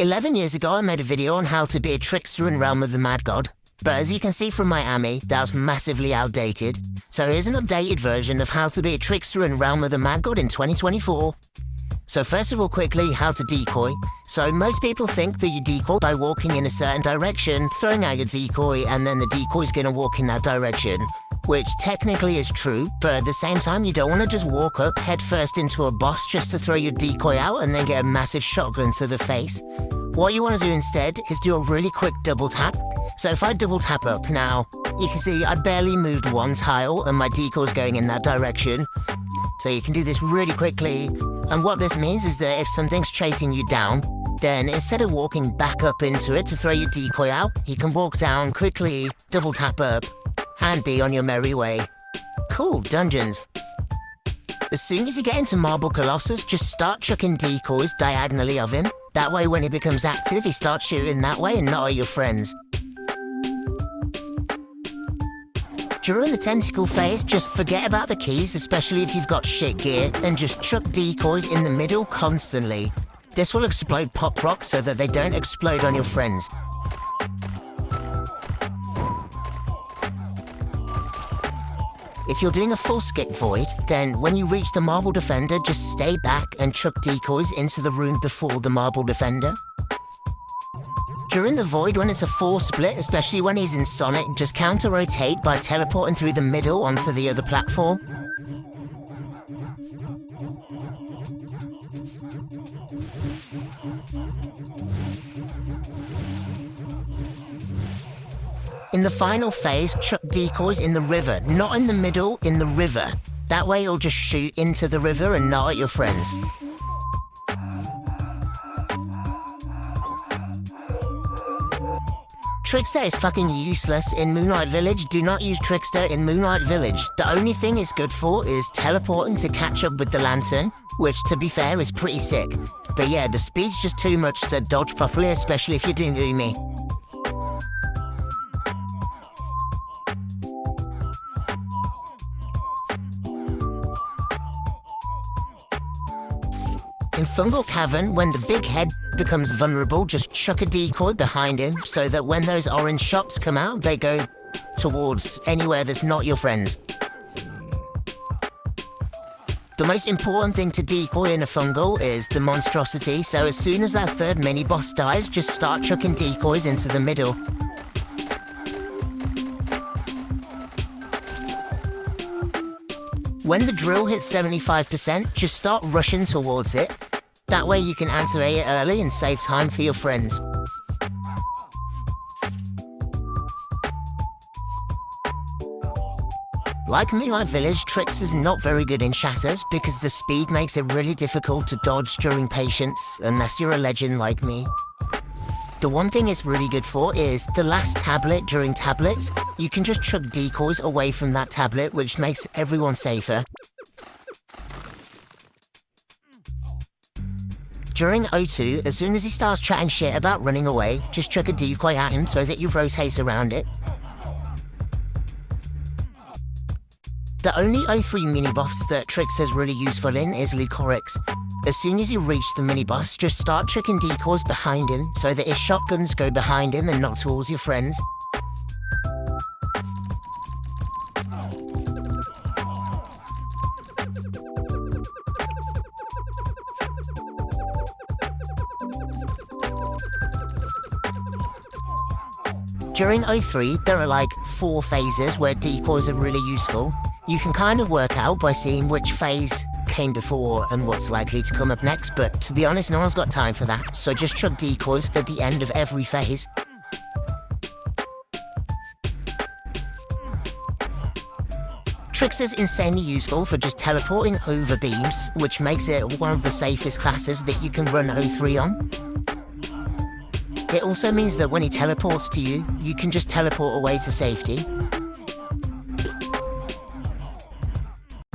11 years ago, I made a video on how to be a trickster in Realm of the Mad God, but as you can see from Miami, that was massively outdated. So here's an updated version of how to be a trickster in Realm of the Mad God in 2024. So first of all, quickly, how to decoy. So most people think that you decoy by walking in a certain direction, throwing out your decoy, and then the decoy's gonna walk in that direction. Which technically is true, but at the same time, you don't want to just walk up headfirst into a boss just to throw your decoy out and then get a massive shotgun to the face. What you want to do instead is do a really quick double tap. So if I double tap up now, you can see I barely moved one tile and my decoy's going in that direction. So you can do this really quickly. And what this means is that if something's chasing you down, then instead of walking back up into it to throw your decoy out, you can walk down quickly, double tap up, and be on your merry way. Cool, dungeons. As soon as you get into Marble Colossus, just start chucking decoys diagonally of him. That way when he becomes active, he starts shooting that way and not at your friends. During the tentacle phase, just forget about the keys, especially if you've got shit gear, and just chuck decoys in the middle constantly. This will explode pop rocks so that they don't explode on your friends. If you're doing a full skip void, then when you reach the Marble Defender, just stay back and chuck decoys into the room before the Marble Defender. During the void, when it's a full split, especially when he's in Sonic, just counter-rotate by teleporting through the middle onto the other platform. In the final phase, chuck decoys in the river, not in the middle, in the river. That way you'll just shoot into the river and not at your friends. Trickster is fucking useless in Moonlight Village. Do not use Trickster in Moonlight Village. The only thing it's good for is teleporting to catch up with the lantern, which, to be fair, is pretty sick. But yeah, the speed's just too much to dodge properly, especially if you're doing Umi. In Fungal Cavern, when the big head becomes vulnerable, just chuck a decoy behind him so that when those orange shots come out, they go towards anywhere that's not your friends. The most important thing to decoy in a fungal is the monstrosity, so as soon as that third mini-boss dies, just start chucking decoys into the middle. When the drill hits 75%, just start rushing towards it. That way you can activate it early and save time for your friends. Like Moonlight Village, Trickster's not very good in shatters because the speed makes it really difficult to dodge during patience, unless you're a legend like me. The one thing it's really good for is the last tablet during tablets. You can just chuck decoys away from that tablet, which makes everyone safer. During O2, as soon as he starts chatting shit about running away, just chuck a decoy at him so that you rotate around it. The only O3 mini-boss that Trickster's really useful in is Lucorix. As soon as you reach the mini-boss, just start chucking decoys behind him so that his shotguns go behind him and not towards your friends. During O3, there are like 4 phases where decoys are really useful. You can kind of work out by seeing which phase came before and what's likely to come up next, but to be honest, no one's got time for that, so just chuck decoys at the end of every phase. Trickster's insanely useful for just teleporting over beams, which makes it one of the safest classes that you can run O3 on. It also means that when he teleports to you, you can just teleport away to safety.